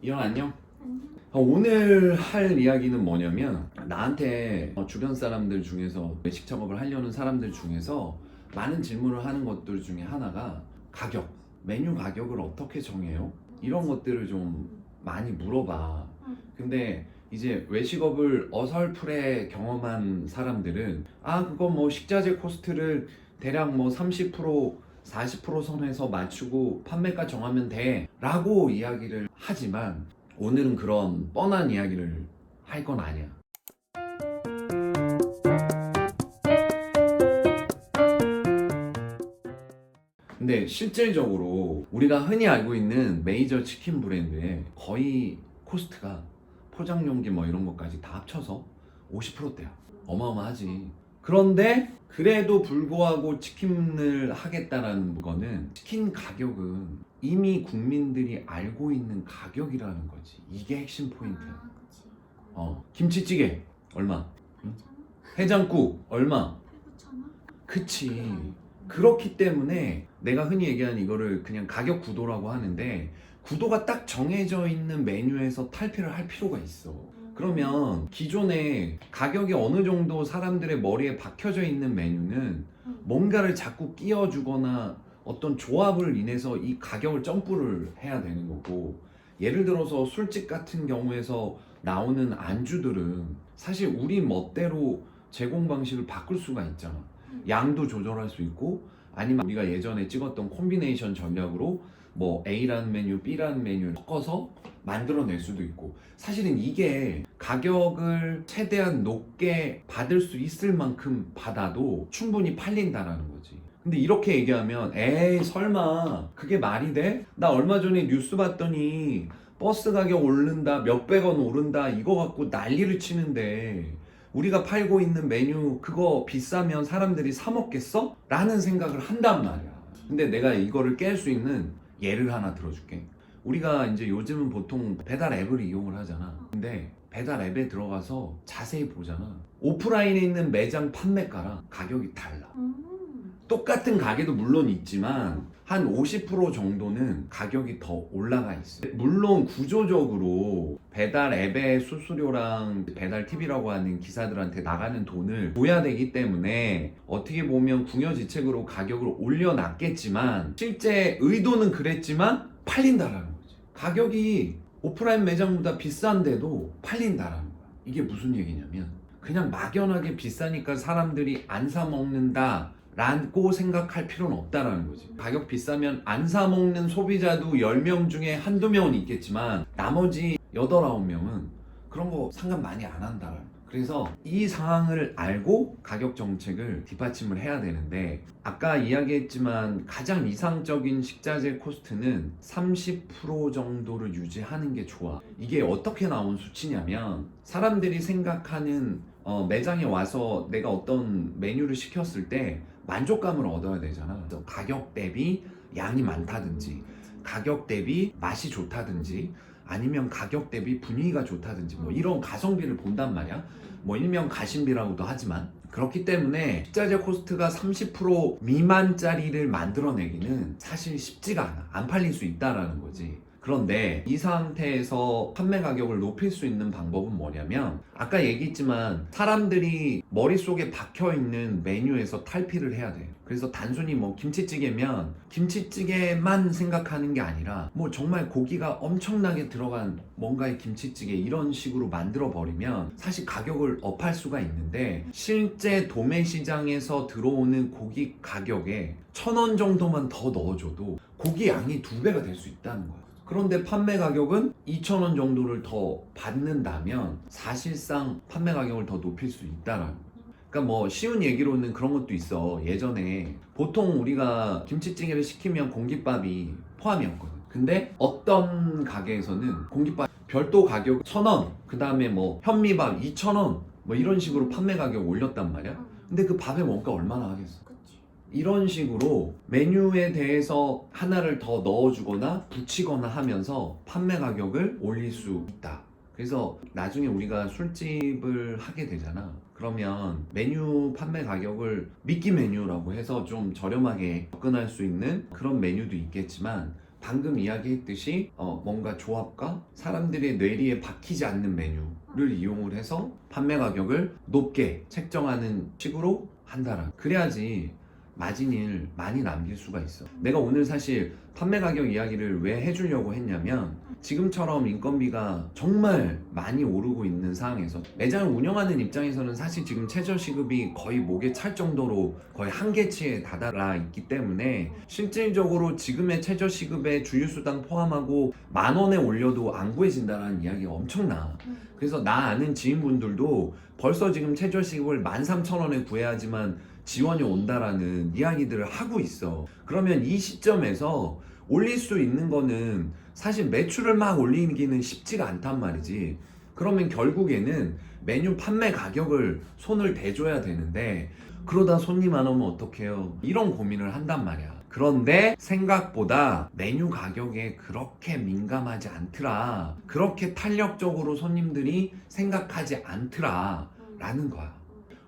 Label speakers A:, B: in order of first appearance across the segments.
A: 이영 안녕?
B: 안녕.
A: 오늘 할 이야기는 뭐냐면 나한테 주변 사람들 중에서 외식 작업을 하려는 사람들 중에서 많은 질문을 하는 것들 중에 하나가 가격, 메뉴 가격을 어떻게 정해요? 이런 것들을 좀 많이 물어봐.
B: 응.
A: 근데 이제 외식업을 어설프게 경험한 사람들은 그거 뭐 식자재 코스트를 대략 뭐 30% 40% 선에서 맞추고 판매가 정하면 돼 라고 이야기를 하지만 오늘은 그런 뻔한 이야기를 할 건 아니야. 근데 실질적으로 우리가 흔히 알고 있는 메이저 치킨 브랜드의 거의 코스트가 포장용기 뭐 이런 것까지 다 합쳐서 50%대야. 어마어마하지. 그런데 그래도 불구하고 치킨을 하겠다라는 거는 치킨 가격은 이미 국민들이 알고 있는 가격이라는 거지. 이게 핵심 포인트야.
B: 그치.
A: 김치찌개 얼마? 응?
B: 8,000원?
A: 해장국 얼마?
B: 8,9,000원?
A: 그치. 그렇기 때문에 내가 흔히 얘기하는 이거를 그냥 가격 구도라고 하는데 구도가 딱 정해져 있는 메뉴에서 탈피를 할 필요가 있어. 그러면 기존에 가격이 어느 정도 사람들의 머리에 박혀져 있는 메뉴는 뭔가를 자꾸 끼워주거나 어떤 조합을 인해서 이 가격을 점프를 해야 되는 거고, 예를 들어서 술집 같은 경우에서 나오는 안주들은 사실 우리 멋대로 제공 방식을 바꿀 수가 있잖아. 양도 조절할 수 있고, 아니면 우리가 예전에 찍었던 콤비네이션 전략으로 뭐 A라는 메뉴, B라는 메뉴를 섞어서 만들어낼 수도 있고, 사실은 이게 가격을 최대한 높게 받을 수 있을 만큼 받아도 충분히 팔린다라는 거지. 근데 이렇게 얘기하면 에이 설마 그게 말이 돼? 나 얼마 전에 뉴스 봤더니 버스 가격 오른다, 몇백 원 오른다 이거 갖고 난리를 치는데 우리가 팔고 있는 메뉴 그거 비싸면 사람들이 사 먹겠어? 라는 생각을 한단 말이야. 근데 내가 이거를 깰 수 있는 예를 하나 들어줄게. 우리가 이제 요즘은 보통 배달 앱을 이용을 하잖아. 근데 배달 앱에 들어가서 자세히 보잖아. 오프라인에 있는 매장 판매가랑 가격이 달라. 똑같은 가게도 물론 있지만 한 50% 정도는 가격이 더 올라가 있어요. 물론 구조적으로 배달 앱의 수수료랑 배달 팁이라고 하는 기사들한테 나가는 돈을 줘야 되기 때문에 어떻게 보면 궁여지책으로 가격을 올려놨겠지만 실제 의도는 그랬지만 팔린다라는 거지. 가격이 오프라인 매장보다 비싼데도 팔린다라는 거야. 이게 무슨 얘기냐면 그냥 막연하게 비싸니까 사람들이 안 사 먹는다 라고 생각할 필요는 없다라는 거지. 가격 비싸면 안 사 먹는 소비자도 10명 중에 한두 명은 있겠지만 나머지 8, 9명은 그런 거 상관 많이 안 한다라는 거야. 그래서 이 상황을 알고 가격 정책을 뒷받침을 해야 되는데, 아까 이야기했지만 가장 이상적인 식자재 코스트는 30% 정도를 유지하는 게 좋아. 이게 어떻게 나온 수치냐면 사람들이 생각하는 매장에 와서 내가 어떤 메뉴를 시켰을 때 만족감을 얻어야 되잖아. 그래서 가격 대비 양이 많다든지 가격 대비 맛이 좋다든지 아니면 가격 대비 분위기가 좋다든지 뭐 이런 가성비를 본단 말이야. 뭐 일명 가심비라고도 하지만, 그렇기 때문에 식자재 코스트가 30% 미만짜리를 만들어내기는 사실 쉽지가 않아. 안 팔릴 수 있다라는 거지. 그런데 이 상태에서 판매 가격을 높일 수 있는 방법은 뭐냐면, 아까 얘기했지만 사람들이 머릿속에 박혀있는 메뉴에서 탈피를 해야 돼. 그래서 단순히 뭐 김치찌개면 김치찌개만 생각하는 게 아니라 뭐 정말 고기가 엄청나게 들어간 뭔가의 김치찌개 이런 식으로 만들어 버리면 사실 가격을 업할 수가 있는데, 실제 도매 시장에서 들어오는 고기 가격에 1,000원 정도만 더 넣어줘도 고기 양이 2배가 될 수 있다는 거야. 그런데 판매 가격은 2,000원 정도를 더 받는다면 사실상 판매 가격을 더 높일 수 있다라는 거야. 그러니까 뭐 쉬운 얘기로는 그런 것도 있어. 예전에 보통 우리가 김치찌개를 시키면 공깃밥이 포함이었거든. 근데 어떤 가게에서는 공깃밥 별도 가격 1,000원, 그 다음에 뭐 현미밥 2,000원 뭐 이런 식으로 판매 가격 올렸단 말이야. 근데 그 밥의 원가 얼마나 하겠어. 이런 식으로 메뉴에 대해서 하나를 더 넣어주거나 붙이거나 하면서 판매 가격을 올릴 수 있다. 그래서 나중에 우리가 술집을 하게 되잖아. 그러면 메뉴 판매 가격을 미끼 메뉴라고 해서 좀 저렴하게 접근할 수 있는 그런 메뉴도 있겠지만, 방금 이야기했듯이 뭔가 조합과 사람들의 뇌리에 박히지 않는 메뉴를 이용을 해서 판매 가격을 높게 책정하는 식으로 한다라. 그래야지 마진을 많이 남길 수가 있어. 내가 오늘 사실 판매 가격 이야기를 왜 해주려고 했냐면 지금처럼 인건비가 정말 많이 오르고 있는 상황에서 매장을 운영하는 입장에서는 사실 지금 최저시급이 거의 목에 찰 정도로 거의 한계치에 다다라 있기 때문에 실질적으로 지금의 최저시급에 주유수당 포함하고 10,000원에 올려도 안 구해진다는 이야기가 엄청나. 그래서 나 아는 지인분들도 벌써 지금 최저시급을 13,000원에 구해야지만 지원이 온다라는 이야기들을 하고 있어. 그러면 이 시점에서 올릴 수 있는 거는 사실 매출을 막 올리기는 쉽지가 않단 말이지. 그러면 결국에는 메뉴 판매 가격을 손을 대줘야 되는데 그러다 손님 안 오면 어떡해요? 이런 고민을 한단 말이야. 그런데 생각보다 메뉴 가격에 그렇게 민감하지 않더라. 그렇게 탄력적으로 손님들이 생각하지 않더라 라는 거야.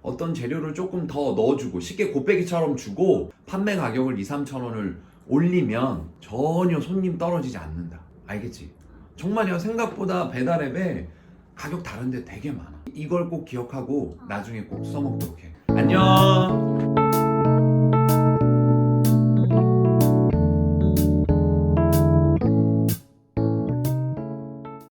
A: 어떤 재료를 조금 더 넣어주고 쉽게 곱빼기처럼 주고 판매 가격을 2-3천원을 올리면 전혀 손님 떨어지지 않는다. 알겠지? 정말이야. 생각보다 배달앱에 가격 다른데 되게 많아. 이걸 꼭 기억하고 나중에 꼭 써먹도록 해. 안녕.